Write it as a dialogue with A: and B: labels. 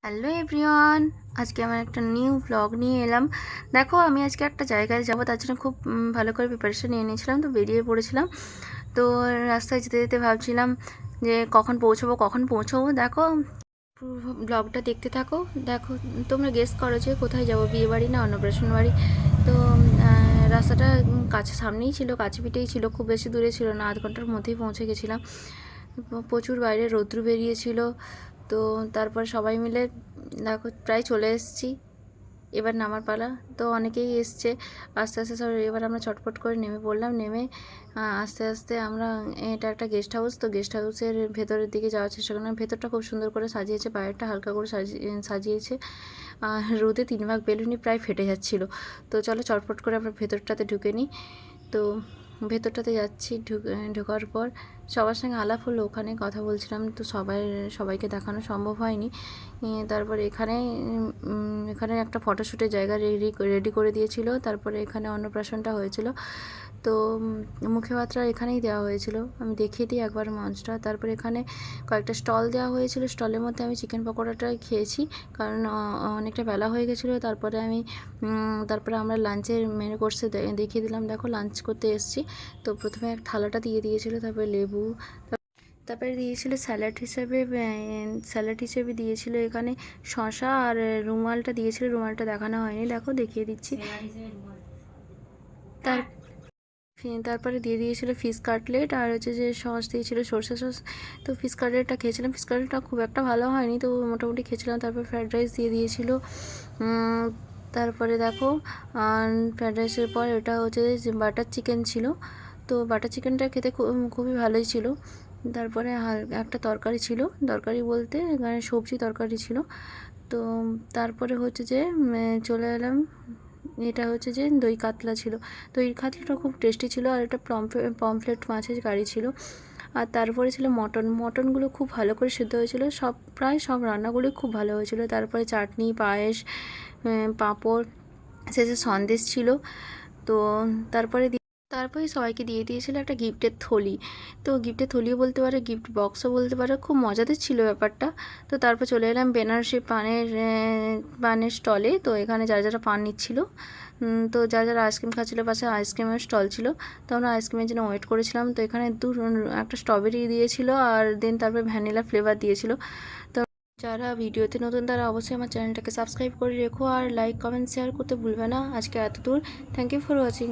A: Hello everyone, আজকে আমার একটা নিউ ব্লগ নিয়ে এলাম। দেখো, আমি আজকে একটা জায়গায় যাবো, তার জন্য খুব ভালো করে প্রিপারেশন নিয়ে নিয়েছিলাম। তো বেরিয়ে পড়েছিলাম। তো রাস্তায় যেতে যেতে ভাবছিলাম যে কখন পৌঁছবো। দেখো, পুরো ব্লগটা দেখতে থাকো। দেখো, তোমরা গেস করো যে কোথায় যাবো, বিয়ে বাড়ি না অন্নপ্রাশন বাড়ি। তো রাস্তাটা কাছে সামনেই ছিল, কাছে পিঠেই ছিল, খুব বেশি দূরে ছিল না, আধ ঘন্টার মধ্যেই পৌঁছে গেছিলাম। প্রচুর বাইরে রৌদ্র বেরিয়েছিল। তো তারপর সবাই মিলে দেখো প্রায় চলে এসেছি, এবার নামার পালা। তো অনেকেই এসছে আস্তে আস্তে সব। এবার আমরা চটপট করে নেমে পড়লাম। নেমে আস্তে আস্তে আমরা, এটা একটা গেস্ট হাউস, তো গেস্ট হাউসের ভেতরের দিকে যাওয়ার চেষ্টা করলাম। ভেতরটা খুব সুন্দর করে সাজিয়েছে, বাইরেটা হালকা করে সাজিয়েছে। রোদে 3 ভাগ বেলুনি প্রায় ফেটে যাচ্ছিলো। তো চলো চটপট করে আমরা ভেতরটাতে ঢুকে নিই। তো ভেতরটাতে যাচ্ছি। ঢোকার পর সবার সঙ্গে আলাপ হলো, ওখানে কথা বলছিলাম। তো সবাইকে দেখানো সম্ভব হয়নি। তারপর এখানে একটা ফটোশ্যুটের জায়গা রেডি করে দিয়েছিল। তারপরে এখানে অন্নপ্রাশনটা হয়েছিল। তো মুখে ভাতটা এখানেই দেওয়া হয়েছিল, আমি দেখিয়ে দিই একবার মঞ্চটা। তারপরে এখানে কয়েকটা স্টল দেওয়া হয়েছিল। স্টলের মধ্যে আমি চিকেন পকোড়াটা খেয়েছি, কারণ অনেকটা বেলা হয়ে গেছিলো। তারপরে আমরা লাঞ্চের মেনু কোর্সে দেখিয়ে দিলাম। দেখো, লাঞ্চ করতে এসেছি। তো প্রথমে এক থালাটা দিয়ে দিয়েছিল, তারপরে লেবু, তারপরে দিয়েছিল স্যালাড হিসেবে দিয়েছিল এখানে শসা, আর রুমালটা দিয়েছিল, রুমালটা দেখানো হয়নি, দেখো দেখিয়ে দিচ্ছি। তার তারপরে দিয়ে দিয়েছিল ফিশ কাটলেট, আর হচ্ছে যে সস দিয়েছিল, সরষে সস। তো ফিশ কাটলেটটা খেয়েছিলাম, ফিশ কাটলেটটা খুব একটা ভালো হয়নি, তো মোটামুটি খেয়েছিলাম। তারপর ফ্রায়েড রাইস দিয়ে দিয়েছিল। তারপরে দেখো, ফ্রায়েড রাইসের পর এটা হচ্ছে যে বাটার চিকেন ছিল। তো বাটার চিকেনটা খেতে খুবই ভালোই ছিল। তারপরে একটা তরকারি ছিল, তরকারি বলতে এখানে সবজি তরকারি ছিল। তো তারপরে হচ্ছে যে চলে এলাম, এটা হচ্ছে যে দই কাতলা ছিল। দই কাতলাটা খুব টেস্টি ছিল, আর এটা পমফ্রেট মাছের কারি ছিল। আর তারপরে ছিল মটনগুলো খুব ভালো করে সিদ্ধ হয়েছিল, প্রায় সব রান্নাগুলোই খুব ভালো হয়েছিল। তারপরে চাটনি, পায়েস, পাঁপড়, শেষে সন্দেশ ছিল। তো তারপরে সবাইকে দিয়ে দিয়েছিল একটা গিফটের থলি। তো গিফটের থলিও বলতে পারো, গিফট বক্সও বলতে পারো, খুব মজাদার ছিল ব্যাপারটা। তো তারপর চলে এলাম বেনারসি পানের স্টলে। তো এখানে যারা পান নিচ্ছিল, তো যারা আইসক্রিম খাচ্ছিলো, পাশে আইসক্রিমের স্টল ছিল। তো আমরা আইসক্রিমের জন্য ওয়েট করেছিলাম। তো এখানে একটা স্ট্রবেরি দিয়েছিল, আর তারপরে ভ্যানিলা ফ্লেভার দিয়েছিল। তো যারা ভিডিওতে নতুন, তারা অবশ্যই আমার চ্যানেলটাকে সাবস্ক্রাইব করে রেখো, আর লাইক কমেন্ট শেয়ার করতে ভুলবে না। আজকে এত দূর, থ্যাংক ইউ ফর ওয়াচিং।